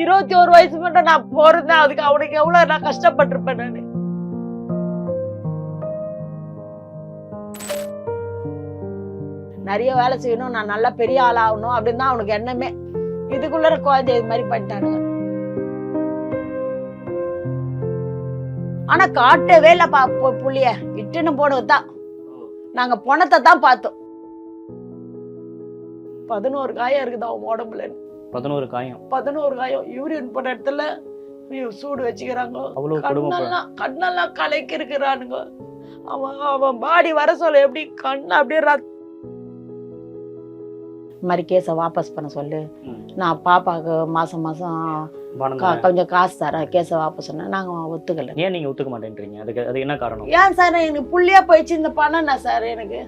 21 வயசு மட்டும் நான் பிறந்தேன், அதுக்கு அவனுக்கு எவ்வளவு நான் கஷ்டப்பட்டிருப்பேன் நானு. நிறைய வேலை செய்யணும், நான் நல்லா பெரிய ஆள் ஆகணும் அப்படின்னு தான் அவனுக்கு எண்ணமே. இதுக்குள்ள குழந்தை இது மாதிரி பண்ணிட்டானுங்க. ஆனா காட்டவே இல்ல புள்ளிய இட்டுன்னு போனதுதான். நாங்க பணத்தை தான் பார்த்தோம். 11 காயம் இருக்குது அவன் உடம்புல. 11 காயம். 11 காயம். யூரின் போன இடத்துல சூடு வச்சுக்கிறாங்க. கண்ணெல்லாம் கலைக்கு இருக்கிறானுங்க. அவன் பாடி வர சொல்ல எப்படி கண்ணு அப்படியே இந்த மாதிரி கேஸை வாபஸ் பண்ண சொல்லு, நான் பாப்பாவுக்கு மாசம் கொஞ்சம் காசு தரேன், கேஸை வாபஸ் பண்ண. நாங்க ஒத்துக்கல. ஏன் நீங்க ஒத்துக்க மாட்டேன்றீங்க? அது என்ன காரணம்? ஏன் சார் எனக்கு புள்ளியா போயிடுச்சு இந்த பணம் என்ன சார்? எனக்கு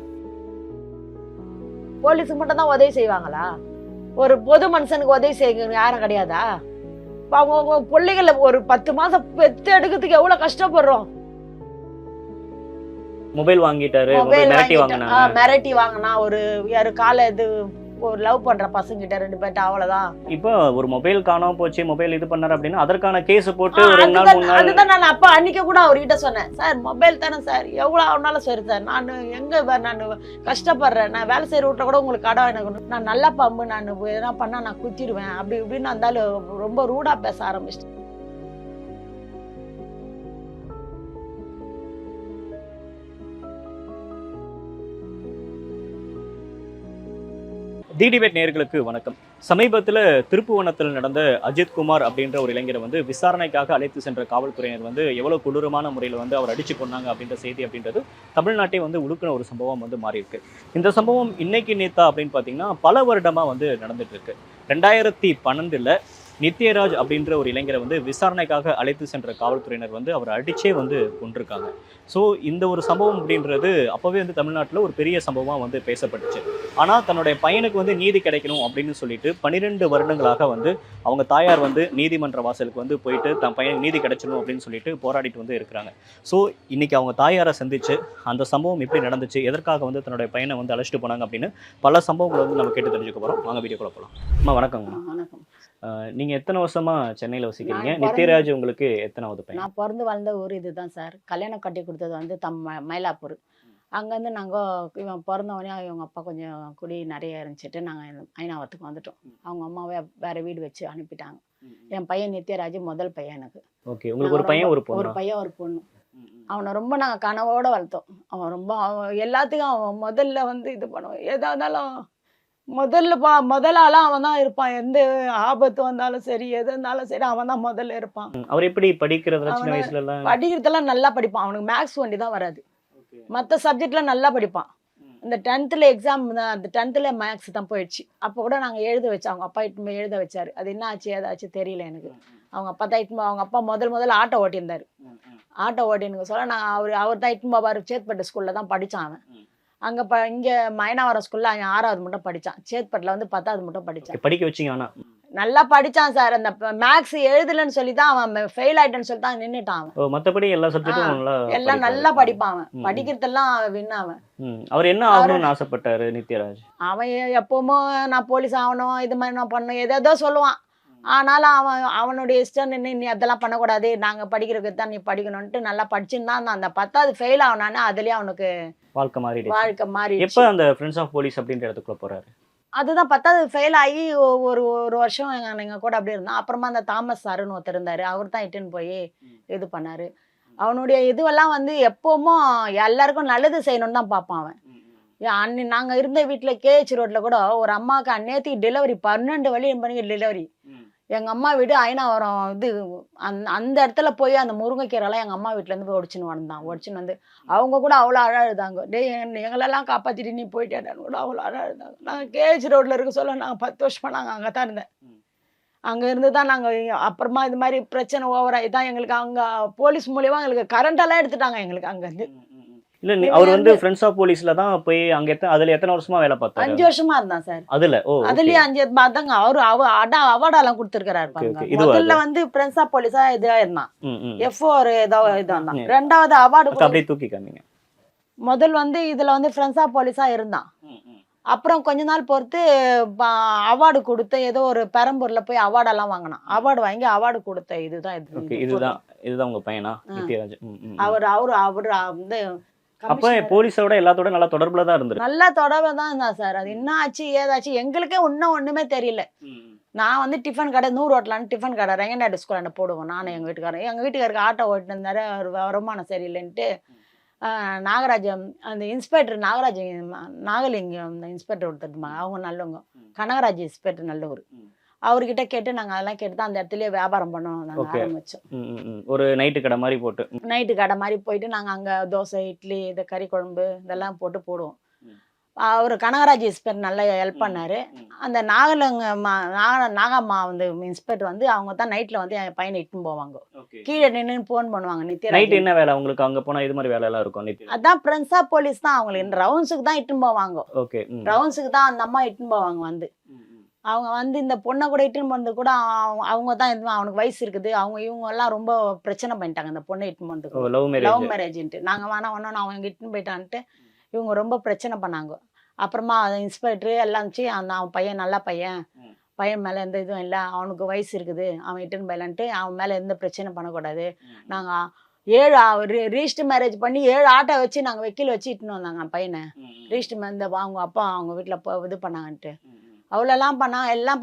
போலீஸுக்கு மட்டும் தான் உதவி செய்வாங்களா? ஒரு பொது மனுஷனுக்கு உதவி செய்ய யாரும் கிடையாதா? அவங்க பிள்ளைகளை ஒரு 10 மாசம் பெத்து எடுக்கிறதுக்கு எவ்வளவு கஷ்டப்படுறோம். மொபைல் வாங்கிட்டாரு, மிரட்டி வாங்கினா ஒரு யாரு காலை இது ஒரு லவ் பண்ற பசங்க கிட்ட 2 பேர்ட்ட அவ்வளவுதான். இப்போ ஒரு மொபைல் காணாம போச்சு, மொபைல் இது பண்ணாரு அப்படின்னா அதற்கான கேஸ் போட்டு அதுதான் நான் அப்ப அன்னைக்கு கூட அவர்கிட்ட சொன்னேன், சார் மொபைல் தானே சார், எவ்வளவு ஆனாலும் சரி சார், நான் எங்க நான் கஷ்டப்படுறேன், நான் வேலை செய்யற வீட்டுல கூட உங்களுக்கு கடை எனக்கு, நான் நல்லா பம்பு, நான் எதனா பண்ணா நான் குத்திடுவேன் அப்படி இப்படின்னு இருந்தாலும் ரொம்ப ரூடா பேச ஆரம்பிச்சிட்டேன். டிடிபேட் நேயர்களுக்கு வணக்கம். சமீபத்தில் திருப்புவனத்தில் நடந்த அஜித்குமார் அப்படின்ற ஒரு இளைஞரை விசாரணைக்காக அழைத்து சென்ற காவல்துறையினர் எவ்வளவு கொடூரமான முறையில் அவர் அடிச்சு கொண்டாங்க அப்படின்ற செய்தி அப்படின்றது தமிழ்நாட்டை உழுக்கின ஒரு சம்பவம் மாறி இருக்கு. இந்த சம்பவம் இன்னைக்கு நேத்தா அப்படின்னு பார்த்தீங்கன்னா பல வருடமா நடந்துட்டு இருக்கு. 2012 நித்யராஜ் அப்படின்ற ஒரு இளைஞரை விசாரணைக்காக அழைத்து சென்ற காவல்துறையினர் அவர் அடிச்சே கொண்டிருக்காங்க. ஸோ இந்த ஒரு சம்பவம் அப்படின்றது அப்போவே தமிழ்நாட்டில் ஒரு பெரிய சம்பவமாக பேசப்பட்டுச்சு. ஆனால் தன்னுடைய பையனுக்கு நீதி கிடைக்கணும் அப்படின்னு சொல்லிட்டு 12 வருடங்களாக அவங்க தாயார் நீதிமன்ற வாசலுக்கு போயிட்டு தன் பையனுக்கு நீதி கிடைச்சணும் அப்படின்னு சொல்லிட்டு போராடிட்டு இருக்கிறாங்க. ஸோ இன்னைக்கு அவங்க தாயாரை சந்திச்சு அந்த சம்பவம் எப்படி நடந்துச்சு, எதற்காக தன்னுடைய பையனை அழைச்சிட்டு போனாங்க அப்படின்னு பல சம்பவங்களை நம்ம கேட்டு தெரிஞ்சுக்க போகிறோம். வாங்க வீடியோக்குள்ள போகலாம். அம்மா வணக்கங்கம்மா. வணக்கம். நீங்க எத்தனை வருஷமா சென்னையில வசிக்கிறீங்க? நித்யராஜ் உங்களுக்கு எத்தனாவது பையன்? நான் பிறந்து வளர்ந்த ஊர் இதுதான் சார். கல்யாணம் கட்டி கொடுத்தது மயிலாப்பூர். அங்கேருந்து நாங்கள் இவன் பிறந்தவொடனே இவங்க அப்பா கொஞ்சம் குடி நிறைய இருந்துச்சுட்டு நாங்கள் ஐநாவத்துக்கு வந்துட்டோம். அவங்க அம்மாவே வேற வீடு வச்சு அனுப்பிட்டாங்க. என் பையன் நித்யராஜ் முதல் பையன் எனக்கு. ஓகே. உங்களுக்கு ஒரு பையன் ஒரு பொண்ணு. அவனை ரொம்ப நாங்கள் கனவோட வளர்த்தோம். அவன் ரொம்ப எல்லாத்துக்கும் அவன் முதல்ல இது பண்ணுவான். எதா இருந்தாலும் முதலாலாம் அவன் தான் இருப்பான். எந்த ஆபத்து வந்தாலும் சரி, எது இருந்தாலும் சரி, அவன் தான் முதல்ல இருப்பான். அவர் எப்படி படிக்கிறதெல்லாம் நல்லா படிப்பான். அவனுக்கு மேக்ஸ் வண்டி தான் வராது, மற்ற சப்ஜெக்ட்ல நல்லா படிப்பான். இந்த 10th எக்ஸாம் அந்த 10th மேக்ஸ் தான் போயிடுச்சு. அப்போ கூட நாங்கள் எழுத வச்சோம். அவங்க அப்பா இட்டு எழுத வச்சாரு. அது என்ன ஆச்சு ஏதாச்சும் தெரியல எனக்கு. அவங்க அப்பா தான் இட்டு அவங்க அப்பா முதல்ல ஆட்டோ ஓட்டியிருந்தாரு. ஆட்டோ ஓட்டின்னு சொல்ல நான் அவர் தான் இட்டு போவார். சேத்பட்டு ஸ்கூல்ல தான் படித்தான் அவன். அங்கே இங்கே மயனாவரம் ஸ்கூல்ல அவன் 6வது மட்டும் படித்தான். சேத்பட்டில் 10வது மட்டும் படித்தான். படிக்க வச்சிங்க? ஆனால் நல்லா படித்தான் சார். அந்த மேக்ஸ் எழுதலன்னு சொல்லி தான் அவன் ஃபெயில் ஆயிட்டேன்னு சொல்லி தான் நின்றுட்டான் அவன். மற்றபடி எல்லா சப்ஜெக்டும் எல்லாம் நல்லா படிப்பான் அவன். படிக்கிறதெல்லாம் வின் அவன். அவர் என்ன ஆகணும்னு ஆசைப்பட்டாரு நித்யராஜ்? அவன் எப்பவுமோ நான் போலீஸ் ஆகணும், இது மாதிரி நான் பண்ணணும் ஏதோ சொல்லுவான். ஆனாலும் அவனுடைய இஷ்டம் நீ அதெல்லாம் பண்ணக்கூடாது, நாங்கள் படிக்கிறதுக்கு தான் நீ படிக்கணும்ட்டு நல்லா படிச்சுன்னு தான் அந்த 10வது ஃபெயில் ஆனானே அதுலேயே அவனுக்கு வாழ்க்கை மாறி. எப்போ அந்த ஃப்ரெண்ட்ஸ் ஆஃப் போலீஸ் அப்படின்ற இடத்துக்குள்ள போறாரு? அதுதான் 10வது ஃபெயில் ஆகி ஒரு வருஷம் எங்கள் கூட அப்படி இருந்தான். அப்புறமா அந்த தாமஸ் சாருன்னு ஒருத்தர் இருந்தார். அவர் தான் இட்டுன்னு போய் இது பண்ணார். அவனுடைய இதுவெல்லாம் எப்பவுமோ எல்லாருக்கும் நல்லது செய்யணும்னு தான் பார்ப்பான் அவன். நாங்கள் இருந்த வீட்டில் கேஹெச் ரோட்டில் கூட ஒரு அம்மாவுக்கு அந்நேரத்துக்கு டெலிவரி 12 மணிக்கு டெலிவரி. எங்கள் அம்மா வீடு ஐநாவரம் அந்த இடத்துல போய் அந்த முருங்கைக்கீரைலாம் எங்கள் அம்மா வீட்டிலேருந்து போய் ஒடிச்சுன்னு வந்தான். அவங்க கூட அவ்வளோ அழகுதாங்க. எங்களெல்லாம் காப்பாற்றிட்டு நீ போயிட்டேன்னு கூட அவ்வளோ அழகுதாங்க. நாங்கள் கேஹெச் ரோட்டில் இருக்க சொல்ல நாங்கள் 10 வருஷமாக நாங்கள் அங்கே தான் இருந்தேன். அங்கே இருந்து தான் நாங்கள் அப்புறமா இது மாதிரி பிரச்சனை ஓவராகி தான் எங்களுக்கு அங்கே போலீஸ் மூலியமாக எங்களுக்கு கரண்டெல்லாம் எடுத்துட்டாங்க எங்களுக்கு அங்கேருந்து. இல்ல அவர் ஃப்ரெண்ட்ஸ் ஆஃப் போலீஸ்ல தான் போய் அங்க அதுல எத்தனை வருஷமா வேலை பார்த்தாரு? 5 வருஷமா இருந்தான் சார். அதுலயே 5 அதாங்க அவரு அவார்டெல்லாம் கொடுத்துருக்காரு. முதல்ல ஃப்ரெண்ட்ஸ் ஆஃப் போலீஸா இதா இருந்தான். F4 ஏதோ இதான். 2வது அவார்டு அப்படியே தூக்கி காமிங்க. முதல் இதுல ஃப்ரெண்ட்ஸ் ஆஃப் போலீஸா இருந்தான். அப்புறம் கொஞ்ச நாள் பொறுத்து அவார்டு கொடுத்த ஏதோ ஒரு பெரம்பூர்ல போய் அவார்டெல்லாம் வாங்கினான். அவார்டு வாங்கி அவார்டு கொடுத்த இதுதான் ஓகே, இதுதான் உங்க பையனா நித்யராஜ்? அவர் வந்து அப்ப போலீஸோட எல்லாத்தோட நல்லா தொடர்புல தான் இருந்தாரு. நல்லா தொடர்புல தான் இருந்தா சார். அது என்ன ஆச்சு ஏதாச்சு எங்களுக்கே இன்னும் ஒண்ணுமே தெரியல. நான் வந்து டிஃபன் கடை 100 ஓட்டலான்னு டிஃபன் கடை ரெங்கநாடு ஸ்கூல் போடுவோம். நானும் எங்கள் வீட்டுக்காரன். எங்கள் வீட்டுக்காருக்கு ஆட்டோ ஓட்டிட்டு இருந்தாரு. அவர் வருமானம் சரியில்லைன்ட்டு நாகராஜன் அந்த இன்ஸ்பெக்டர் நாகலிங்கம் இந்த இன்ஸ்பெக்டர் ஒருத்தருமா, அவங்க நல்லவங்க. கனகராஜ் இன்ஸ்பெக்டர் நல்லவர். அவர்கிட்ட கேட்டு நாங்கள் அதெல்லாம் கேட்டு தான் அந்த இடத்துலயே வியாபாரம் பண்ணோம். நாங்கள் ஆரம்பித்தோம். ஒரு நைட்டு கடை மாதிரி போட்டு நைட்டு கடை மாதிரி போயிட்டு நாங்கள் அங்கே தோசை இட்லி இந்த கறி குழம்பு இதெல்லாம் போட்டு போடுவோம். அவர் கனகராஜ் இன்ஸ்பெக்டர் நல்லா ஹெல்ப் பண்ணார். அந்த நாகம்மா வந்து இன்ஸ்பெக்டர் வந்து அவங்க தான் நைட்டில் வந்து என் பையனை இட்டுன்னு போவாங்க. கீழே நின்று ஃபோன் பண்ணுவாங்க. நைட் என்ன வேலை உங்களுக்கு அங்கே போனால் இது மாதிரி வேலையெல்லாம் இருக்கும்? அதான் பிரின்ஸா போலீஸ் தான் அவங்களுக்கு ரவுண்ட்ஸுக்கு தான் இட்டுன்னு போவாங்க. ஓகே, ரவுண்ட்ஸுக்கு தான் அந்த அம்மா இட்டுன்னு போவாங்க. வந்து அவங்க வந்து இந்த பொண்ணை கூட இட்டுன்னு போனது கூட அவங்க தான் அவனுக்கு வயசு இருக்குது. இவங்க எல்லாம் ரொம்ப பிரச்சனை பண்ணிட்டாங்க இந்த பொண்ணை இட்டுன்னு போனதுக்கு. லவ் மேரேஜ்ன்ட்டு நாங்கள் வேணாம் அவங்க இட்டுன்னு போயிட்டான்ட்டு இவங்க ரொம்ப பிரச்சனை பண்ணாங்க. அப்புறமா இன்ஸ்பெக்டரு எல்லாம் இருந்துச்சு. அவன் பையன் நல்ல பையன் மேலே எந்த இதுவும் இல்லை, அவனுக்கு வயசு இருக்குது, அவன் இட்டுன்னு போயிலான்ட்டு அவன் மேலே எந்த பிரச்சனை பண்ணக்கூடாது. நாங்கள் 7 ரிஜிஸ்டர் மேரேஜ் பண்ணி 7 ஆட்டோ வச்சு நாங்கள் வக்கீல் வச்சு இட்டுன்னு வந்தாங்க பையனை. ரிஜிஸ்டர் இந்த அவங்க அப்பா அவங்க வீட்டில் இது பண்ணாங்கன்ட்டு அவ்வளோலாம் எல்லாம்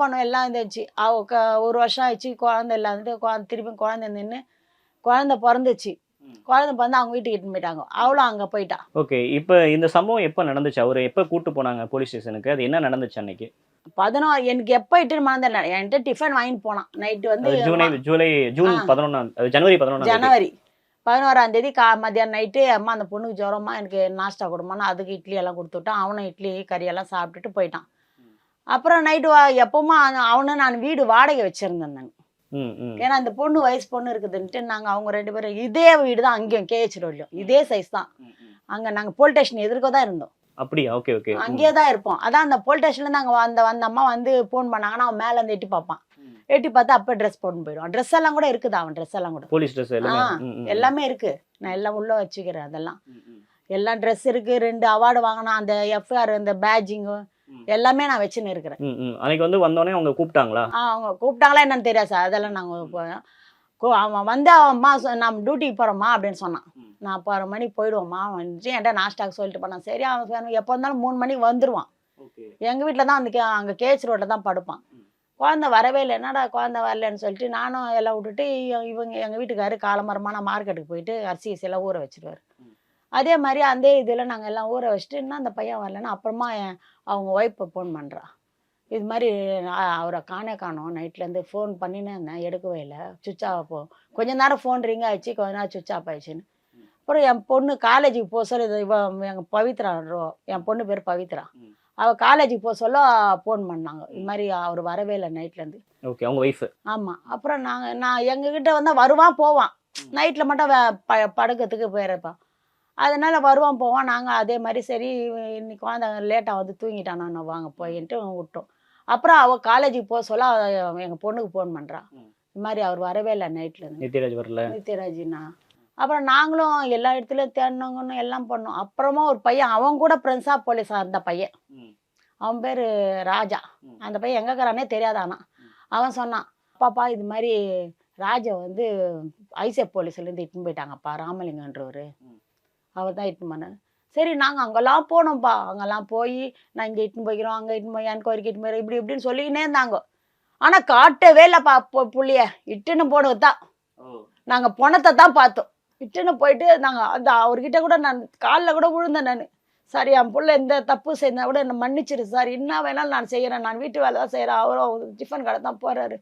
பண்ணோம். எல்லாம் இருந்துச்சு. ஒரு வருஷம் ஆயிடுச்சு. குழந்தை இல்லாத திருப்பி குழந்தை நின்று குழந்தை பிறந்துச்சு. குழந்தை பிறந்து அவங்க வீட்டுக்கு இட்டுன்னு போயிட்டாங்க. அவளும் அங்கே போயிட்டா. ஓகே, இப்போ இந்த சம்பவம் எப்போ நடந்துச்சு? அவர் எப்போ கூட்டு போனாங்க போலீஸ் ஸ்டேஷனுக்கு? அது என்ன நடந்துச்சு அன்னைக்கு? 16 எனக்கு எப்போ இட்டுன்னு மறந்தேன். என்கிட்ட டிஃபன் வாங்கிட்டு போனான். நைட்டு வந்து ஜூன் 11 ஜனவரி 11ஆம் தேதி மத்தியானம் நைட்டு அம்மா அந்த பொண்ணுக்கு ஜுரமா எனக்கு நாஸ்டா கொடுமான்னு அதுக்கு இட்லி எல்லாம் கொடுத்துட்டான். அவனும் இட்லி கறியெல்லாம் சாப்பிட்டுட்டு போயிட்டான். அப்புறம் நைட்டு எப்பவுமா அவனை நான் வீடு வாடகை வச்சிருந்தேன் நான். ஏன்னா அந்த பொண்ணு வயசு பொண்ணு இருக்குதுன்ட்டு நாங்கள் அவங்க 2 பேரும் இதே வீடு தான் அங்கேயும் கேஹெச் ரோட்லையும் இதே சைஸ் தான். அங்கே நாங்கள் போலீஸ் ஸ்டேஷன் எதிர்க்க தான் இருந்தோம். அப்படியா? ஓகே ஓகே, அங்கேயே தான் இருப்போம். அதான் அந்த போலீஸ் ஸ்டேஷன்ல நாங்கள் வந்த அம்மா வந்து ஃபோன் பண்ணாங்கன்னா அவன் மேலே வந்து எட்டி பார்ப்பான். எட்டி பார்த்தா அப்போ ட்ரெஸ் போட்டு போயிடுவான். ட்ரெஸ் எல்லாம் கூட இருக்குது. அவன் ட்ரெஸ் எல்லாம் கூட போலீஸ் ட்ரெஸ் எல்லாமே இருக்கு. நான் எல்லாம் உள்ள வச்சுக்கிறேன். அதெல்லாம் எல்லாம் ட்ரெஸ் இருக்கு. 2 அவார்டு வாங்கினா அந்த எஃப்ஆர் அந்த பேட்ஜிங்கு எல்லாமே நான் வச்சுன்னு இருக்கிறேன். அன்னைக்கு வந்து வந்தோடனே அவங்க கூப்பிட்டாங்களா? அவங்க கூப்பிட்டாங்களா என்னன்னு தெரியாது சார். அதெல்லாம் நாங்கள் அவன் வந்து அம்மா நம்ம டியூட்டிக்கு போகிறோம்மா அப்படின்னு சொன்னான். நான் 6 மணிக்கு போயிடுவோம்மா வந்துட்டு என்கிட்ட நாஸ்டாக்கு சொல்லிட்டு போனான். சரி அவன் எப்போ இருந்தாலும் 3 மணிக்கு வந்துடுவான். எங்கள் வீட்டில் தான் அங்கே கேஹெச் ரோட்டில் தான் படுப்பான். குழந்தை வரவே இல்லை. என்னடா குழந்தை வரலன்னு சொல்லிட்டு நானும் எல்லாம் விட்டுட்டு எங்கள் வீட்டுக்காரு காலமரமான மார்க்கெட்டுக்கு போயிட்டு அரிசி எல்லாம் ஊற வச்சுருவார். அதே மாதிரி அந்த இதில் நாங்கள் எல்லாம் ஊற வச்சுட்டு இன்னும் அந்த பையன் வரலன்னா அப்புறமா அவங்க ஒய்ஃபை ஃபோன் பண்ணுறா. இது மாதிரி அவரை காணோம். நைட்லேருந்து ஃபோன் பண்ணினே இருந்தேன், எடுக்கவே இல்லை. சுவிட்ச் ஆஃப் கொஞ்ச நேரம் ஃபோன் ரிங் ஆகிடுச்சு, கொஞ்ச நேரம் சுவிட்ச் ஆஃப் ஆயிடுச்சுன்னு. அப்புறம் என் பொண்ணு காலேஜுக்கு போக சொல்ல எங்கள் பவித்ரா, என் பொண்ணு பேர் பவித்ரா, அவள் காலேஜுக்கு போக சொல்ல ஃபோன் பண்ணாங்க. இது மாதிரி அவர் வரவே இல்லை நைட்லேருந்து. ஓகே, அவங்க ஒய்ஃபு. ஆமாம். அப்புறம் நான் எங்ககிட்ட வந்தால் வருவான் போவான். நைட்டில் மட்டும் படுக்கிறதுக்கு போயிருப்பான். அதனால் வருவான் போவான். நாங்கள் அதே மாதிரி சரி இன்னைக்கு குழந்தை லேட்டாக வந்து தூங்கிட்டானோ வாங்க போயின்ட்டு விட்டோம். அப்புறம் அவள் காலேஜுக்கு போக சொல்ல எங்கள் பொண்ணுக்கு ஃபோன் பண்ணுறான். இது மாதிரி அவர் வரவே இல்லை நைட்லேருந்து. நித்யராஜ் வரல. நித்யராஜ்னா அப்புறம் நாங்களும் எல்லா இடத்துலையும் தேடினவங்கன்னு எல்லாம் பண்ணோம். அப்புறமா ஒரு பையன் அவன் கூட பிரின்ஸா போலீஸாக இருந்த பையன், அவன் பேர் ராஜா. அந்த பையன் எங்கே இருக்கிறானே தெரியாதானா. அவன் சொன்னான், பாப்பா இது மாதிரி ராஜா வந்து ஐசிஎஃப் போலீஸ்லேருந்து இட்டுன்னு போயிட்டாங்கப்பா, ராமலிங்கன்றவர், அவர் தான் இட்டுன்னு போனார். சரி நாங்கள் அங்கெல்லாம் போனோம்ப்பா. அங்கெல்லாம் போய் நான் இங்கே இட்டுன்னு போய்க்கிறோம், அங்கே இட்டுன்னு போய் எனக்கு வரைக்கும் இட்டுன்னு போயிடும் இப்படி இப்படின்னு சொல்லிக்கினே இருந்தாங்க. ஆனால் காட்டவே இல்லைப்பா புள்ளிய. இட்டுன்னு போனது தான் நாங்கள் பணத்தை தான் பார்த்தோம். இட்டுன்னு போயிட்டு நாங்கள் அந்த அவர்கிட்ட கூட நான் காலில் கூட விழுந்தேன். நான் சார் என் பிள்ளை எந்த தப்பு செய்தா கூட என்னை மன்னிச்சிரு சார், என்ன வேணாலும் நான் செய்கிறேன், நான் வீட்டு வேலை தான் செய்கிறேன், அவரும் டிஃபன் கடை தான் போகிறாரு,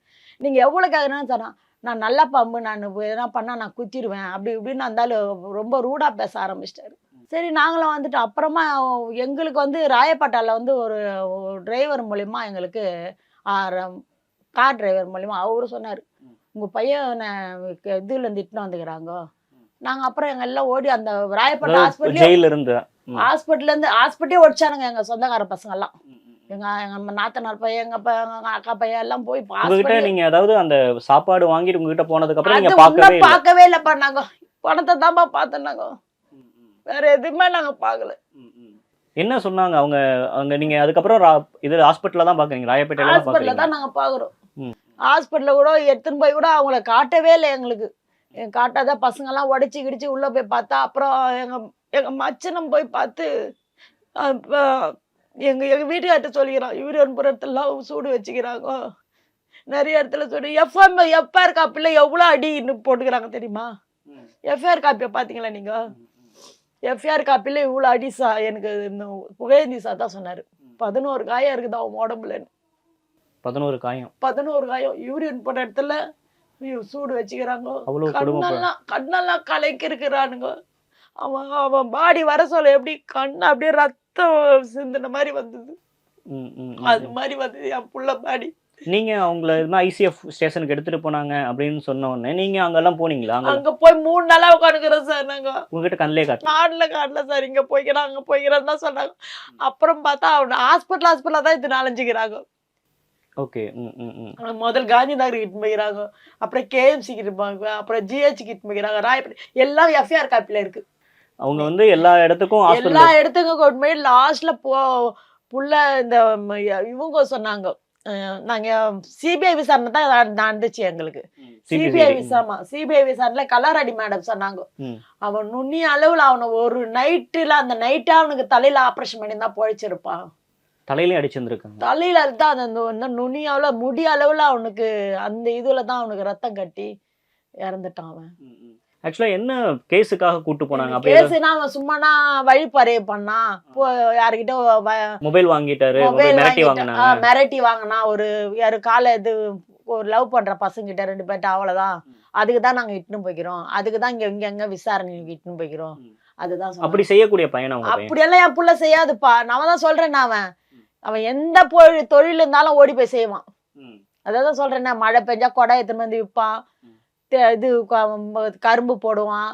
நீங்கள் எவ்வளோ கேட்குறேன்னு சொன்னான். நான் நல்ல பாம்பு, நான் எதனா பண்ணால் நான் குத்திடுவேன் அப்படி இப்படின்னு இருந்தாலும் ரொம்ப ரூடாக பேச ஆரம்பிச்சிட்டாரு. சரி நாங்களும் வந்துட்டு அப்புறமா எங்களுக்கு வந்து ராயப்பேட்டாவில் வந்து ஒரு டிரைவர் மூலிமா எங்களுக்கு கார் டிரைவர் மூலிமா அவரு சொன்னார், உங்கள் பையனை இதுலேருந்து இட்டுன்னு வந்துக்கிறாங்க. நாங்கள் அப்புறம் எங்கள் எல்லாம் ஓடி அந்த ராயப்பேட்டை ஹாஸ்பிட்டலே ஓடிச்சானுங்க எங்கள் சொந்தக்கார பசங்கள்லாம். எங்க நாத்தனார் பையன், எங்க அக்கா பையன் எல்லாம் போய் நீங்க அதாவது அந்த சாப்பாடு வாங்கிட்டு உங்ககிட்ட போனதுக்கு அப்புறம் நீங்க பார்க்கவே இல்லப்பா. நாங்க பணத்தை தான்ப்பா பார்த்தோம். நாங்க வேற எதுவுமே நாங்க பார்க்கல. என்ன சொன்னாங்க அவங்க? அவங்க நீங்க அதுக்கப்புறம் இது ஹாஸ்பிட்டல்ல தான் பாக்குறீங்க, ராயப்பேட்டையில தான் ஹாஸ்பிட்டல்ல பாக்குறீங்க? தான் நாங்க பாக்குறோம். ம். ஹாஸ்பிட்டல்ல கூட எடுத்துன்னு போய் கூட அவங்கள காட்டவே இல்லை எங்களுக்கு. காட்டாத பசங்கெல்லாம் உடைச்சி கிடிச்சு உள்ள போய் பார்த்தா, அப்புறம் எங்க எங்க மச்சனம் போய் பார்த்து அப்ப எங்க எங்க வீட்டுக்கார்ட்ட சொல்லிக்கிறான், யூரியன்புரத்துலாம் சூடு வச்சுக்கிறாங்க, நிறைய இடத்துல சூடு. எஃப்ஐஆர் காப்பில எவ்வளோ அடின்னு போட்டுக்கிறாங்க தெரியுமா? எஃப்ஐஆர் காப்பியை பார்த்தீங்களா நீங்க? எஃப்ஐஆர் காப்பில இவ்வளோ அடி எனக்கு இந்த புகழேந்தி சார் தான் சொன்னாரு. 11 காயம் இருக்குது அவன் உடம்புல. 11 காயம். 11 காயம். யூரின் போட்ட இடத்துல சூடு வச்சுக்கிறாங்க. அவ்வளவு கொடுமை. கண்ணெல்லாம் கலக்கி இருக்கிறானுங்க. அவன் அவன் பாடி வர சொல்ல எப்படி கண்ணு அப்படியே ரத்தம் சிந்தின மாதிரி வந்தது. அது மாதிரி வந்தது என் புள்ள பாடி. நீங்க அவங்கள ஐசிஎஃப் ஸ்டேஷனுக்கு எடுத்துட்டு போனாங்க அப்படின்னு சொன்ன உடனே நீங்க அங்கெல்லாம் போனீங்களா? அங்க போய் 3 நாளா உட்காந்துக்கிறோம் சார். நாங்க உங்ககிட்ட கண்ணிலே காட்டல சார். இங்க போய்க்கிறான் அங்க போய்க்கிறான்னு தான் சொன்னாங்க. அப்புறம் பார்த்தா அவன் ஹாஸ்பிட்டலா தான் இது நாலஞ்சுக்கிறாங்க. ஓகே. முதல் காந்தி நகர் கிட்ட போய்க்கிறாங்க, அப்புறம் கேஎம்சி கிட்ட போகிறாங்க, அப்புறம் ஜிஹெச் கிட்ட போய்க்கிறாங்க, ராயப்பேட்டை எல்லாம் எஃப்ஐஆர் காப்பில இருக்கு. அவங்க வந்து எல்லா இடத்துக்கும் கொண்டு போய் லாஸ்ட்ல புள்ள இந்த இவங்க சொன்னாங்க, நாங்க சிபிஐ விசாரணை தான் நடந்துச்சு எங்களுக்கு. சிபிஐ விசாரணைல கலாராடி மேடம் சொன்னாங்க, அவன் நுண்ணிய அளவுல அவனை ஒரு நைட்டுல அந்த நைட்டா அவனுக்கு தலையில ஆபரேஷன் பண்ணி தான் பொழைச்சிருப்பான். தலையிலே அடிச்சிருந்திருக்காங்க. தலையில தான் அந்த நுனி அளவுல முடி அளவுல அவனுக்கு அந்த இதுல தான் அவனுக்கு ரத்தம் கட்டி இறந்துட்டான் அவன். ஆக்சுவலா என்ன கேஸுக்காக கூட்டு போனாங்க? கேஸ்னா அவன் சும்மானா வழிப்பறைய பண்ணான், யாருக்கிட்ட மொபைல் வாங்கிட்டாரு, மிரட்டி வாங்கினா, ஒரு யாரு காலை இது ஒரு லவ் பண்ற பசங்க கிட்ட 2 பேர்ட்ட, அவ்வளவுதான். அதுக்குதான் நாங்க இட்டுன்னு போய்க்கிறோம், அதுக்குதான் இங்க விசாரணை இட்டுன்னு போய்க்கிறோம். அதுதான் அப்படி செய்யக்கூடிய பையன். அப்படியெல்லாம் என் புள்ள செய்யாதுப்பா. நான் தான் சொல்றேன், அவன் எந்த தொழில் இருந்தாலும் ஓடி போய் செய்வான். அதான் சொல்றேன், மழை பெஞ்சா கொடை எடுத்துன்னு வந்து விற்பான், இது கரும்பு போடுவான்,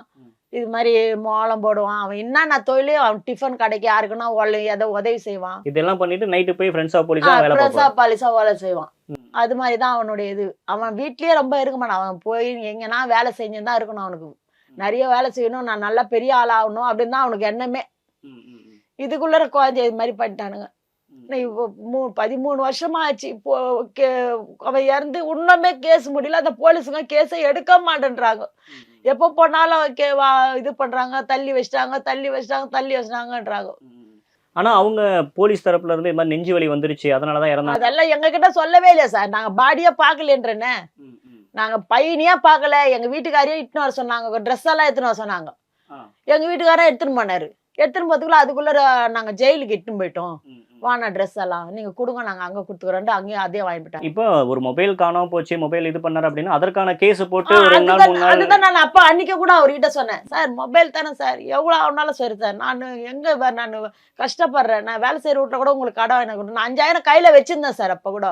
இது மாதிரி மோளம் போடுவான். அவன் என்னென்ன தொழிலே அவன் டிஃபன் கடைக்கு யாருக்குன்னா ஏதோ உதவி செய்வான். இதெல்லாம் பண்ணிட்டு நைட்டு போய் ஃப்ரெண்ட்ஸா போலீஸா வேலை செய்வான். அது மாதிரிதான் அவனுடைய இது. அவன் வீட்லயே ரொம்ப இருக்க மாட்டான். அவன் போய் எங்கன்னா வேலை செஞ்சுதான் இருக்கணும். அவனுக்கு நிறைய வேலை செய்யணும், நான் நல்லா பெரிய ஆள் ஆகணும் அப்படின்னு தான் அவனுக்கு எண்ணமே. இதுக்குள்ள குழந்தை இது மாதிரி பண்ணிட்டானுங்க. 13 வருஷமா ஆச்சு. இப்போ அவன் இறந்து இன்னுமே கேஸ் முடியல. அந்த போலீஸுங்க கேஸை எடுக்க மாட்டேன்றாங்க. எப்போ போனாலும் இது பண்றாங்க, தள்ளி வச்சிட்டாங்கன்றாங்க. ஆனா அவங்க போலீஸ் தரப்புல இருந்து இந்த மாதிரி நெஞ்சு வலி வந்துருச்சு, அதனாலதான் இறந்தாங்க. அதெல்லாம் எங்க கிட்ட சொல்லவே இல்லையா சார். நாங்க பாடியா பாக்கலன்றேன்னு, நாங்க பையனையா பாக்கல. எங்க வீட்டுக்காரையும் இட்டுன்னு வர சொன்னாங்க, ட்ரெஸ் எல்லாம் எடுத்துன்னு வர சொன்னாங்க. எங்க வீட்டுக்காரன் எடுத்துன்னு போனாரு. எடுத்துன்னு போறதுக்குள்ள அதுக்குள்ள நாங்க ஜெயிலுக்கு இட்டுன்னு போயிட்டோம். வானா ட்ரெஸ் எல்லாம் நீங்க கொடுங்க, நாங்க அங்க கொடுத்துக்கிறோம். அங்கேயும் அதே வாங்கிட்டாங்க. இப்போ ஒரு மொபைல் காணாம போச்சு, மொபைல் இது பண்ணாரு அப்படின்னா அதற்கான கேஸ் போட்டு அதுதான் நான் அப்ப அன்னைக்கு கூட அவர்கிட்ட சொன்னேன், சார் மொபைல் தானே சார், எவ்வளவு ஆனாலும் சரி சார், நான் கஷ்டப்படுறேன், நான் வேலை செய்யற வீட்டுல கூட உங்களுக்கு கடை எனக்கு நான் 5000 கையில வச்சிருந்தேன் சார். அப்ப கூட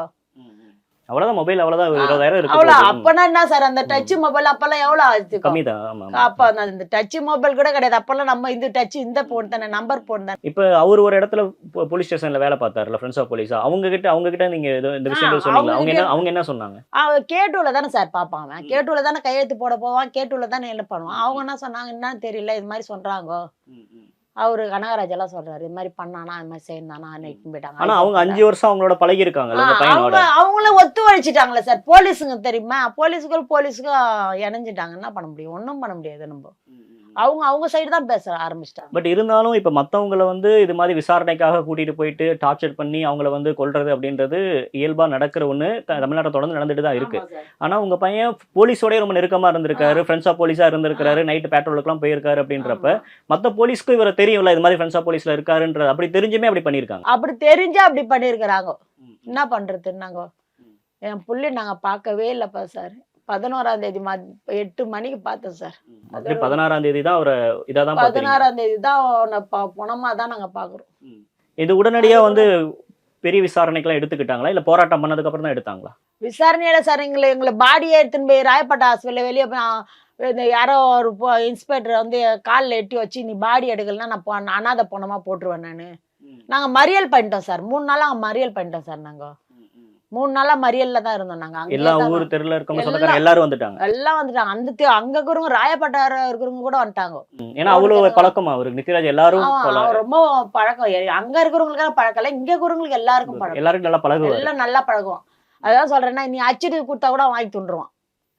அவ்வளவுதான், மொபைல் அவ்வளவுதான் 20,000 இருக்கு. அவ்வளவு அப்பனா என்ன சார், அந்த டச் மொபைல் அப்பெல்லாம் எவ்வளவு ஆச்சு? கம்மிதான். அப்ப அந்த டச் மொபைல் கூட கிடையாது. அப்பெல்லாம் நம்ம இந்த டச் இந்த போன் தானே, நம்பர் போன் தானே. இப்ப அவர் ஒரு இடத்துல போலீஸ் ஸ்டேஷன்ல வேலை பார்த்தாருல, ஃப்ரெண்ட்ஸ் ஆஃப் போலீஸா, அவங்க கிட்ட நீங்க இந்த விஷயங்கள் சொன்னீங்களா? அவங்க என்ன சொன்னாங்க? கேட்டூல தானே சார் பாப்பான், கேட்டூல தானே கையெழுத்து போட போவான், கேட்டூல தானே என்ன பண்ணுவான். அவங்க என்ன சொன்னாங்க என்னன்னு தெரியல, இது மாதிரி சொல்றாங்க. அவரு கனகராஜ் எல்லாம் சொல்றாரு, இது மாதிரி பண்ணானா, இது மாதிரி செய்யறானா, போயிட்டாங்க. ஆனா அவங்க 5 வருஷம் அவங்களோட பழகி இருக்காங்கல்ல அந்த பையனோட. அவங்களும் ஒத்துழைச்சிட்டாங்களே சார். போலீஸுங்க தெரியுமா, போலீஸுக்கு இணைஞ்சிட்டாங்க. என்ன பண்ண முடியும்? ஒன்னும் பண்ண முடியாது. நம்ம அவங்க சைடு தான் பேச ஆரம்பிச்சிட்டாங்க. பட் இருந்தாலும் இப்ப மத்தவங்களை வந்து இது மாதிரி விசாரணைக்காக கூட்டிட்டு போயிட்டு டார்ச்சர் பண்ணி அவங்கள வந்து கொல்றது அப்படின்றது இயல்பா நடக்கிற ஒண்ணு தமிழ்நாட்டை தொடர்ந்து நடந்துட்டு தான் இருக்கு. ஆனா உங்க பையன் போலீஸோடய ரொம்ப நெருக்கமா இருந்திருக்காரு, ஃப்ரெண்ட்ஸ் ஆஃப் போலீஸா இருந்திருக்காரு, நைட்டு பேட்ரோலுக்குலாம் போயிருக்காரு. அப்படின்றப்ப மத்த போலீஸ்க்கு இவரை தெரியும்ல, இது மாதிரி ஃப்ரெண்ட்ஸ் ஆஃப் போலீஸ்ல இருக்காருன்றது. அப்படி தெரிஞ்சுமே அப்படி பண்ணிருக்காங்க. அப்படி தெரிஞ்சு அப்படி பண்ணிருக்கிறாங்க. என்ன பண்றது? நாங்க என் புள்ளி நாங்க பார்க்கவே இல்லப்பா சார். 11ஆம் தேதி 8 மணிக்கு பார்த்தேன் சார். 16ஆம் தேதி தான் அவரை இதான் 16ஆம் தேதி தான் பணமா தான் நாங்க பாக்குறோம். இது உடனடியா வந்து பெரிய விசாரணைக்கெல்லாம் எடுத்துக்கிட்டாங்களா, இல்ல போராட்டம் பண்ணதுக்கு அப்புறம் தான் எடுத்தாங்களா? விசாரணையில சார் எங்களை பாடியை எடுத்துன்னு போய் ராயப்பேட்டை ஹாஸ்பிட்டல் வெளியே யாரோ ஒரு இன்ஸ்பெக்டர் வந்து காலில் எட்டி வச்சு, நீ பாடி எடுக்கலன்னா நான் அனாதை பணமா போட்டுருவேன். நாங்க மறியல் பண்ணிட்டோம் சார். 3 நாளா மறியல் பண்ணிட்டோம் சார். நாங்க 3 நாளா மறியல்ல தான் இருந்தோம் நாங்க. எல்லா அங்கேயே தான் ஊர் தெருல இருக்கவங்க சொந்தக்காரங்க எல்லாரும் வந்துட்டாங்க. எல்லாம் வந்துட்டாங்க. அங்க இருக்கிறவங்க ராயப்பட்டார இருக்கிறவங்க கூட வந்துட்டாங்க. ஏன்னா அவ்வளவு பழக்கமா அவருக்கு நித்யராஜ் எல்லாரும் அவன் ரொம்ப பழக்கம். அங்க இருக்கிறவங்களுக்கு பழக்கம் இல்ல, இங்க இருக்கிறவங்களுக்கு எல்லாருக்கும் பழக்கம். எல்லாருக்கும் நல்லா பழகுவாரு. எல்லாம் நல்லா பழகுவான். அதான் சொல்றேன்னா, நீ அச்சிட்டு கொடுத்தா கூட வாங்கி துண்டுருவான்.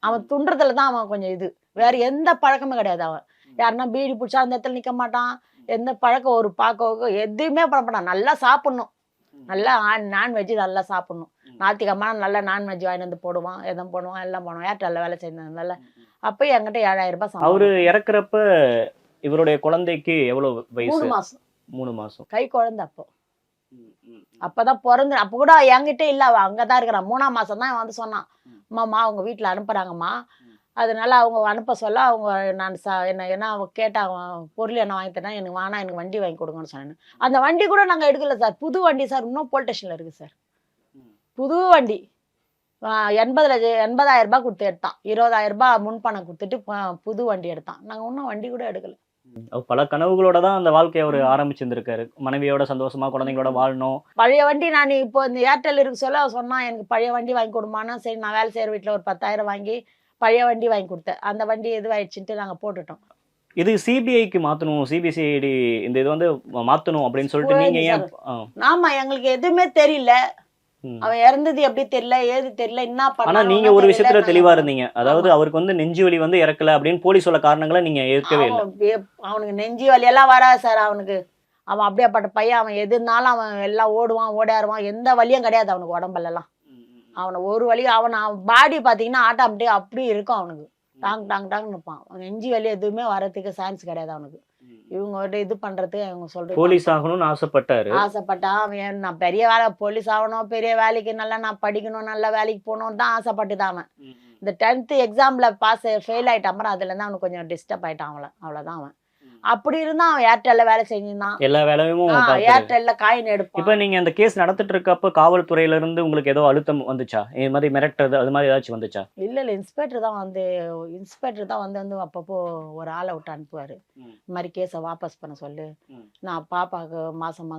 அவன் துண்டுறதுல தான் அவன் கொஞ்சம் வேற எந்த பழக்கமும் கிடையாது. அவன் யாருன்னா பீடி பிடிச்சா அந்த இடத்துல நிக்க மாட்டான். எந்த பழக்கம் ஒரு பார்க்க எதுவுமே பண்ண மாட்டான். நல்லா சாப்பிடணும், நல்லா நான்வெஜ் நல்லா சாப்பிடணும். ஞாயிற்றுக்கிழமை நல்லா நான்வெஜ் வாங்கிட்டு வந்து போடுவான், எதுவும் போடுவான், எல்லாம் போடுவான். ஏர்டெல்ல வேலை செய்யறதுனால அப்போ என்கிட்ட 7000 ரூபாய் அவரு இறக்குறப்ப இவருடைய குழந்தைக்கு எவ்வளவு வயசு? 3 மாசம். 3 மாசம் கை குழந்தை. அப்பதான் பிறந்து. அப்ப கூட என்கிட்ட இல்ல, அவ அங்கதான் இருக்கிறான். 3ஆம் மாசம் தான் வந்து சொன்னான், அம்மாம்மா அவங்க வீட்டுல அனுப்புறாங்கம்மா, அதனால அவங்க அனுப்ப சொல்ல அவங்க நான் என்ன அவ கேட்டா பொருள் என்ன வாங்கி தரேன், எனக்கு வேணா, எனக்கு வண்டி வாங்கி கொடுங்கன்னு சொன்னேன். அந்த வண்டி கூட நாங்க எடுக்கல சார், புது வண்டி சார். இன்னும் போலீஸ் ஸ்டேஷன்ல இருக்கு சார், புது வண்டி. 80,000 ரூபாய் கொடுத்து எடுத்தான். 20,000 ரூபாய் முன்பணம் கொடுத்துட்டு புது வண்டி எடுத்தான். நாங்க இன்னும் வண்டி கூட எடுக்கல. பல கனவுகளோட தான் அந்த வாழ்க்கையை அவர் ஆரம்பிச்சிருந்திருக்காரு. மனைவியோட சந்தோஷமா குழந்தைங்களோட வாழணும். பழைய வண்டி நான் இப்போ இந்த ஏர்டெல் இருக்கு சொல்ல சொன்னா, எனக்கு பழைய வண்டி வாங்கி கொடுமானா, சரி நான் வேலை செய்யற வீட்டுல ஒரு 10,000 வாங்கி பழைய வண்டி வாங்கி கொடுத்தேன். அந்த வண்டி இதுவாயிடுச்சுட்டு நாங்க போட்டுட்டோம். இது சிபிஐக்கு மாத்தணும், சிபிசிஐடி இந்த இது வந்து மாத்தணும் அப்படின்னு சொல்லிட்டு நீங்க ஏன்? ஆமா, எங்களுக்கு எதுவுமே தெரியல. அவன் இறந்தது எப்படி தெரியல, ஏது தெரியல, என்ன பண்ண. ஆனா நீங்க ஒரு விஷயத்துல தெளிவா இருந்தீங்க, அதாவது அவருக்கு வந்து நெஞ்சு வலி வந்து இறக்கல அப்படின்னு போலீஸ் சொல்ல காரணங்களை நீங்க ஏற்கவே இல்லை. அவனுக்கு நெஞ்சு வலி எல்லாம் வராது சார். அவன் அப்படியேப்பட்ட பையன். அவன் எதுனாலும் அவன் எல்லாம் ஓடுவான், ஓடாருவான். எந்த வலியும் கிடையாது அவனுக்கு உடம்புலாம். அவனை ஒரு வலி, அவன் பாடி பாத்தீங்கன்னா ஆட்டாமட்டியா அப்படி இருக்கும் அவனுக்கு. டாங் டாங் டாங் நிற்பான். நெஞ்சு வலி எதுவுமே வரதுக்கு சான்ஸ் கிடையாது அவனுக்கு. இவங்க இது பண்றது அவங்க சொல்றது. போலீஸ் ஆகணும்னு ஆசைப்பட்டான் அவன். நான் பெரிய வேலை போலீஸ் ஆகணும், பெரிய வேலைக்கு நல்லா நான் படிக்கணும், நல்ல வேலைக்கு போகணும் தான் ஆசைப்பட்டுதான் அவன். இந்த 10th எக்ஸாம்ல ஃபெயில் ஆயிட்டான். அதுல இருந்து அவனுக்கு கொஞ்சம் டிஸ்டர்ப் ஆயிட்டான். அவ்வளவுதான் அவன். அப்படி இருந்தா அவன் ஏர்டெல்ல வேலை செஞ்சுதான், எல்லா வேலையும் ஏர்டெல்ல காயின் எடுப்பான். இப்ப நீங்க அந்த கேஸ் நடந்துட்டு இருக்கப்ப காவல்துறையில இருந்து உங்களுக்கு ஏதோ அழுத்தம் வந்துச்சா, இது மாதிரி மிரட்டுறது அது மாதிரி ஏதாச்சும் வந்துச்சா? இல்ல இன்ஸ்பெக்டர் தான் வந்து அப்பப்போ ஒரு ஆளை விட்டு அனுப்புவாரு. இந்த மாதிரி கேஸை வாபஸ் பண்ண சொல்லு, நான் பாப்பாக்கு மாசம்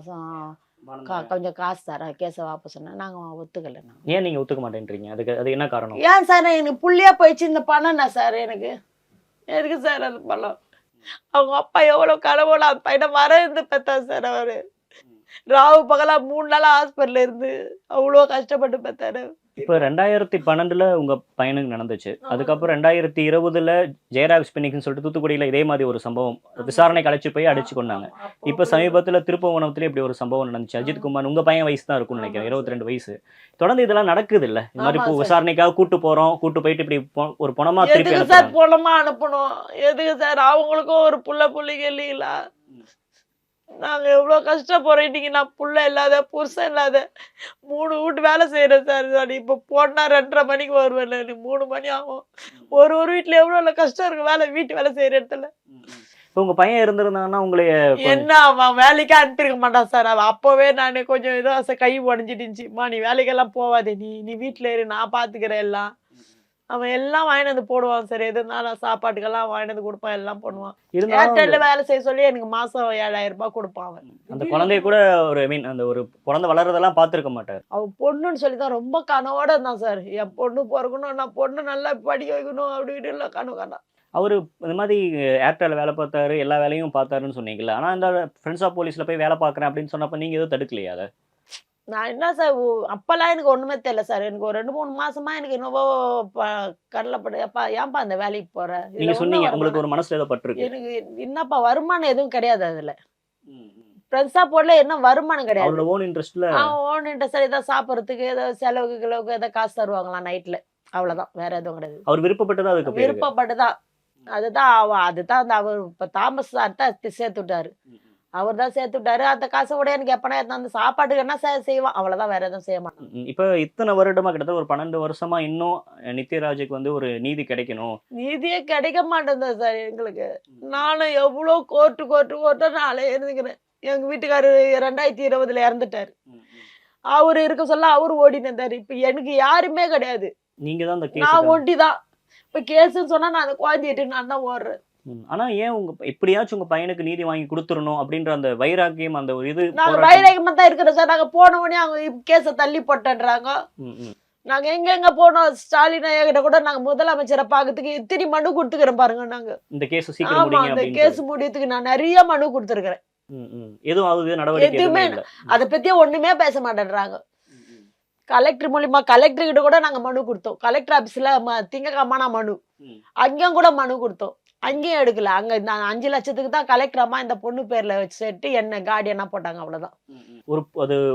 கொஞ்சம் காசு தரேன், கேஸை வாபஸ் பண்ண. நாங்க ஒத்துக்கல. ஏன் நீங்க ஒத்துக்க மாட்டேன்றீங்க? அது என்ன காரணம்? ஏன் சார், எனக்கு புள்ளியா போயிடுச்சு இந்த பணம் சார். எனக்கு எதுக்கு சார் அது பணம்? அவங்க அப்பா எவ்வளவு கனவோட அந்த பையனை இருந்து பெத்தா சார். அவரு ராவு பகலா 3 நாளா ஹாஸ்பிட்டல்ல இருந்து அவ்வளோ கஷ்டப்பட்டு பெத்தாரு. இப்ப 2012 உங்க பையனுக்கு நடந்துச்சு. அதுக்கப்புறம் 2020 ஜெயராஜ் பின்னிக்னு சொல்லிட்டு தூத்துக்குடியில இதே மாதிரி ஒரு சம்பவம் விசாரணைக்கு அழைச்சு போய் அடிச்சு கொண்டாங்க. இப்ப சமீபத்துல திருப்புவனத்துல இப்படி ஒரு சம்பவம் நடந்துச்சு. அஜித் குமார், உங்க பையன் வயசு தான் இருக்கும்னு நினைக்கிறேன், 22 வயசு. தொடர்ந்து இதெல்லாம் நடக்குது இல்ல? இந்த மாதிரி விசாரணைக்காக கூட்டு போயிட்டு இப்படி ஒரு பணமா திருப்பி சார் பணமா அனுப்பணும். எதுக்கு சார்? அவங்களுக்கும் ஒரு புள்ளைங்க இல்லைங்களா? நாங்க எவ்வளவு கஷ்டப்படுறோம். இன்னைக்கு நான் புள்ள இல்லாத, புருஷன் இல்லாத, 3 வீட்டு வேலை செய்யறேன் சார். இப்ப போனா 2:30 மணிக்கு வருவேன், 3 மணி ஆகும். ஒரு வீட்டுல எவ்வளவு கஷ்டம் இருக்கு வேலை, வீட்டு வேலை செய்யற இடத்துல. உங்க பையன் இருந்திருந்தாங்கன்னா உங்களை என்ன அவன் வேலைக்கே அனுப்பியிருக்க மாட்டான் சார். அவன் அப்பவே நான் கொஞ்சம் ஏதோ கை உடஞ்சிட்டுச்சுமா, நீ வேலைக்கெல்லாம் போவாதே, நீ வீட்டுல இரு, நான் பாத்துக்கிறேன் எல்லாம். அவன் எல்லாம் வாங்கிட்டு வந்து போடுவான் சார். எதுனாலும் சாப்பாட்டுக்கெல்லாம் வாங்கிட்டு வந்து கொடுப்பான், எல்லாம் பண்ணுவான். ஏர்டெல்ல வேலை செய்ய சொல்லி எனக்கு மாசம் 7000 ரூபாய் கொடுப்பான் அவன். அந்த குழந்தைய கூட அந்த ஒரு குழந்தை வளர்றதெல்லாம் பார்த்திருக்க மாட்டார். அவன் பொண்ணுன்னு சொல்லிதான் ரொம்ப கனவோட இருந்தான் சார். என் பொண்ணு பிறக்கணும், நான் பொண்ணு நல்லா படிக்க வைக்கணும் அப்படின்னு எல்லாம் கனவு காணான். அவரு இந்த மாதிரி ஏர்டெல்ல வேலை பார்த்தாரு, எல்லா வேலையும் பார்த்தாருன்னு சொன்னீங்கல்ல. ஆனா இந்த ஃப்ரெண்ட்ஸ் ஆஃப் போலீஸ்ல போய் வேலை பார்க்குறேன் அப்படின்னு சொன்னப்ப நீங்க எதுவும் தடுக்கலையா அதை? நான் என்ன சார், அப்பெல்லாம் எனக்கு ஒண்ணுமே தெரியல சார். எனக்கு ஒரு 2-3 மாசமா எனக்கு என்னவோ கடலைப்படையாப்பா, ஏன்பா அந்த வேலைக்கு போற? நீங்க சொன்னீங்க உங்களுக்கு ஒரு மனசுல ஏதோ பட்டிருக்கு. எனக்கு என்னப்பா வருமானம் எதுவும் கிடையாது அதுல. ஃப்ரெண்ட்ஸா போடல, என்ன வருமானம் கிடையாது. ஓன் இன்ட்ரெஸ்ட்ல ஏதோ சாப்பிட்றதுக்கு, ஏதோ செலவுக்கு கிலோவுக்கு ஏதோ காசு தருவாங்களாம் நைட்ல, அவ்வளவுதான். வேற எதுவும் கிடையாது. அவர் விருப்பப்பட்டதா? அதுக்கு விருப்பப்பட்டுதான். அதுதான் அந்த அவர் இப்ப தாமஸ் சார் தான் சேர்த்து விட்டாரு. அவர் தான் சேர்த்து விட்டாரு. அந்த காசை கூட எனக்கு எப்பனா அந்த சாப்பாட்டுக்கு என்ன செய்வான், அவ்வளவுதான். வேற எதுவும் செய்ய மாட்டான். இப்ப இத்தனை வருடமா கிட்டத்தட்ட ஒரு 12 வருஷமா இன்னும் நித்யராஜுக்கு வந்து ஒரு நீதி கிடைக்கணும். நீதியே கிடைக்க மாட்டேங்குது சார் எங்களுக்கு. நானும் எவ்வளவு கோர்ட்டு நாளே இருந்துக்கிறேன். எங்க வீட்டுக்காரரு 2020 இறந்துட்டாரு. அவரு இருக்க சொல்ல அவரு ஓடினாரு. இப்ப எனக்கு யாருமே கிடையாது. நீங்க தான் நான் ஒண்டிதான். இப்ப கேஸ்ன்னு சொன்னா நான் அதை குழந்தைட்டு நான் தான் ஓடுறேன். ஆனா ஏன் எப்படியாச்சும் உங்க பையனுக்கு நீதி வாங்கி கொடுத்துடணும் அப்படின்ற அந்த வைராக்கியம், அந்த ஒரு இது நாங்க போராட்டம். வைராகியமா தான் இருக்கிறோம் சார். நாங்க போன உடனே அவங்க கேஸை தள்ளி போட்டேன்றாங்க. ம், ம். நாங்க எங்க போனோம், ஸ்டாலின் ஐயா கிட்ட கூட நாங்க முதலமைச்சரை பாக்கிறதுக்கு இத்தனை மனு கொடுத்துக்கிறோம் பாருங்க. நாங்க இந்த கேஸ் சீக்கிரம் ஆமா, முடிங்க அந்த அப்படின்னு. கேஸ் முடியறதுக்கு நான் நிறைய மனு கொடுத்துருக்கிறேன். எதுவும் ஆகுது நடவடிக்கை எதுவுமே எதுவுமே இல்ல. அதை பத்தியே ஒண்ணுமே பேச மாட்டேன்றாங்க. கலெக்டர் மூலியமா கலெக்டர் கிட்ட கூட நாங்க மனு கொடுத்தோம். கலெக்டர் ஆபீஸ்ல திங்கக்கிழமை மனு, ம். அங்கேயும் கூட மனு கொடுத்தோம். அங்கேயும் எடுக்கல. அங்க நான் 5 லட்சத்துக்கு தான் கலெக்டர் அம்மா இந்த பொண்ணு பேர்ல வச்சுட்டு என்ன கார்டியனா போட்டாங்க, அவ்வளவுதான்.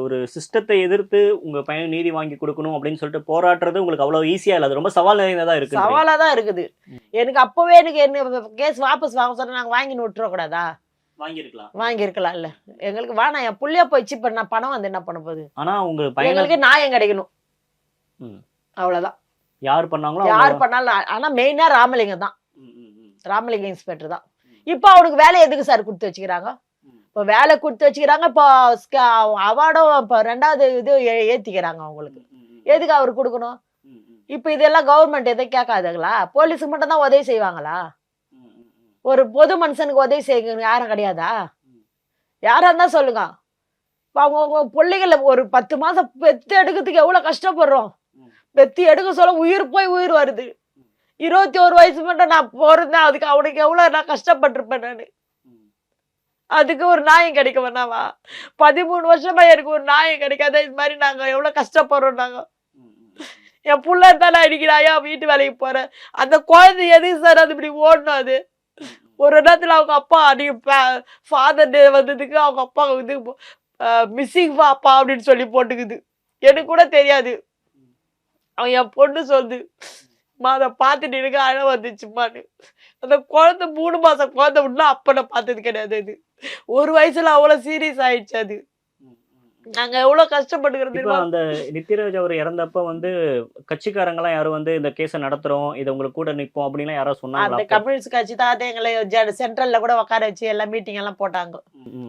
ஒரு சிஸ்டத்தை எதிர்த்து உங்க பையன் நீதி வாங்கி கொடுக்கணும் அப்படின்னு சொல்லிட்டு போராடுறது உங்களுக்கு அவ்வளவு ஈஸியா இல்ல, அது ரொம்ப சவால் நிறைந்ததா இருக்கு. சவாலா தான் இருக்குது. எனக்கு அப்பவே என்ன கேஸ் வாபஸ் வாங்க சொன்னா நாங்க வாங்கி விட்டுற கூடாதா? வாங்கியிருக்கலாம் இல்ல. எங்களுக்கு வேணாம், என் புள்ளைய போயிடுச்சு, இப்ப நான் பணம் வந்து என்ன பண்ண போகுது? ஆனா உங்க பையன் எங்களுக்கு நியாயம் கிடைக்கணும், அவ்வளவுதான். யார் பண்ணாங்களோ யார் பண்ணாலும். ஆனா மெயினா ராமலிங்கம் தான், ராமலிங்கம் இன்ஸ்பெக்டர் தான். இப்போ அவனுக்கு வேலை எதுக்கு சார் கொடுத்து வச்சுக்கிறாங்க? இப்போ வேலை கொடுத்து வச்சுக்கிறாங்க. இப்போ அவார்டும் இப்போ 2வது இது ஏத்திக்கிறாங்க அவங்களுக்கு. எதுக்கு அவருக்கு கொடுக்கணும்? இப்போ இதெல்லாம் கவர்மெண்ட் எதை கேட்காதுங்களா? போலீஸுக்கு மட்டும் தான் உதவி செய்வாங்களா? ஒரு பொது மனுஷனுக்கு உதவி செய்ய யாரும் கிடையாதா? யாரா இருந்தா சொல்லுங்க. இப்போ அவங்க பிள்ளைகளை ஒரு 10 மாசம் பெத்து எடுக்கிறதுக்கு எவ்வளவு கஷ்டப்படுறோம். பெத்து எடுக்க சொல்ல உயிர் போய் உயிர் வருது. 21 வயசு மட்டும் நான் பிறந்தேன், அதுக்கு அவனுக்கு எவ்வளவு நான் கஷ்டப்பட்டிருப்பேன் நானு. அதுக்கு ஒரு நியாயம் கிடைக்க வேணாவா? 13 வருஷமா எனக்கு ஒரு நியாயம் கிடைக்காத. இது மாதிரி நாங்க எவ்வளவு கஷ்டப்படுறோம். நாங்க என் புள்ள தானே அடிக்கிறாயா, வீட்டு வேலைக்கு போறேன். அந்த குழந்தை எதுக்கு சார் அது இப்படி ஓடணும்? அது ஒரு இடத்துல அவங்க அப்பா ஃபாதர் டே வந்ததுக்கு அவங்க அப்பா இது மிஸ்ஸிங் அப்பா அப்படின்னு சொல்லி போட்டுக்குது. எனக்கு கூட தெரியாது. அவன் என் பொண்ணு சொல்லுது, அதை பார்த்துட்டு எனக்கு அழ வந்துச்சுமான்னு. அந்த குழந்தை 3 மாசம் குழந்தை விடலாம். அப்ப நான் பார்த்தது கிடையாது. அது 1 வயசுல அவ்வளவு சீரியஸ் ஆயிடுச்சு. அது நாங்க எவ்வளவு கஷ்டப்பட்டுக்கிறது. அந்த நித்யராஜ் அவர் இறந்தப்ப கட்சிக்காரங்க எல்லாம் யாரும் இந்த கேஸ நடத்துறோம், இதை உங்களுக்கு கூட நிப்போம் அப்படின்னு யாரும் சொன்னாங்க? அந்த கம்யூனிஸ்ட் கட்சி தான் எங்களை சென்ட்ரல்ல கூட உட்கார வச்சு எல்லா மீட்டிங் எல்லாம் போட்டாங்க.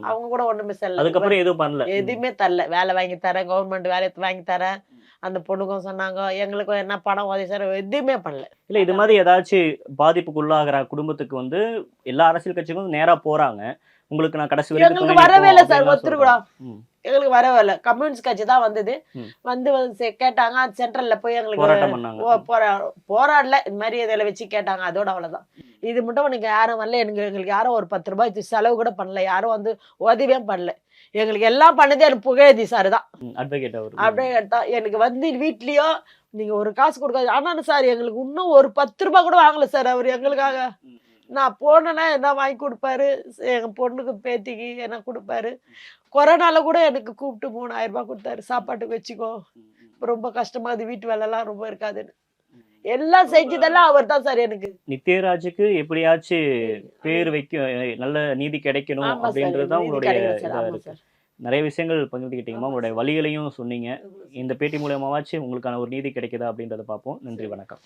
அவங்க கூட ஒண்ணுமே செல்ல. அதுக்கப்புறம் எதுவும் பண்ணல, எதுவுமே தரல. வேலை வாங்கி தரேன், கவர்மெண்ட் வேலை வாங்கி தரேன் அந்த பொண்ணுக்கும் சொன்னாங்க. எங்களுக்கும் என்ன பணம் உதவி சார், எதுவுமே பண்ணல. இல்ல இது மாதிரி ஏதாச்சும் பாதிப்புக்குள்ளாகிற குடும்பத்துக்கு எல்லா அரசியல் கட்சிகளும் நேரா போறாங்க. உங்களுக்கு நான் கடைசி வரைக்கும் எங்களுக்கு வரவே இல்லை சார், ஒத்துருக்கூடா. எங்களுக்கு வரவே இல்லை. கம்யூனிஸ்ட் கட்சி தான் வந்தது. கேட்டாங்க சென்ட்ரல்ல போய் எங்களுக்கு போராடல. இந்த மாதிரி இதில் வச்சு கேட்டாங்க, அதோட அவ்வளவுதான். இது மட்டும் எனக்கு யாரும் வரல. எங்களுக்கு யாரும் ஒரு 10 ரூபாய் செலவு கூட பண்ணல. யாரும் உதவியே பண்ணல. எங்களுக்கு எல்லாம் பண்ணது எனக்கு புகழேந்தி சார் தான், அட்வொகேட் தான். எனக்கு வீட்லயோ நீங்க ஒரு காசு கொடுக்காது. ஆனா சார் எங்களுக்கு இன்னும் ஒரு 10 ரூபாய் கூட வாங்கல சார் அவர் எங்களுக்காக. நான் போனேன்னா என்ன வாங்கி கொடுப்பாரு, எங்க பொண்ணுக்கு பேத்திக்கு என்ன கொடுப்பாரு. கொரோனால கூட எனக்கு கூப்பிட்டு 3000 ரூபாய் கொடுத்தாரு, சாப்பாட்டுக்கு வச்சுக்கோ, ரொம்ப கஷ்டமா அது, வீட்டு வேலை எல்லாம் ரொம்ப இருக்காதுன்னு. எல்லாம் செஞ்சதெல்லாம் அவர் தான் சார். எனக்கு நித்யராஜுக்கு எப்படியாச்சும் பேர் வைக்க, நல்ல நீதி கிடைக்கணும் அப்படின்றதுதான் உங்களுடைய இதா இருக்கு. நிறைய விஷயங்கள் பகிர்ந்துக்கிட்டீங்கம்மா. உங்களுடைய வழிகளையும் சொன்னீங்க. இந்த பேட்டி மூலமாவாச்சும் உங்களுக்கான ஒரு நீதி கிடைக்குதா அப்படின்றத பார்ப்போம். நன்றி, வணக்கம்.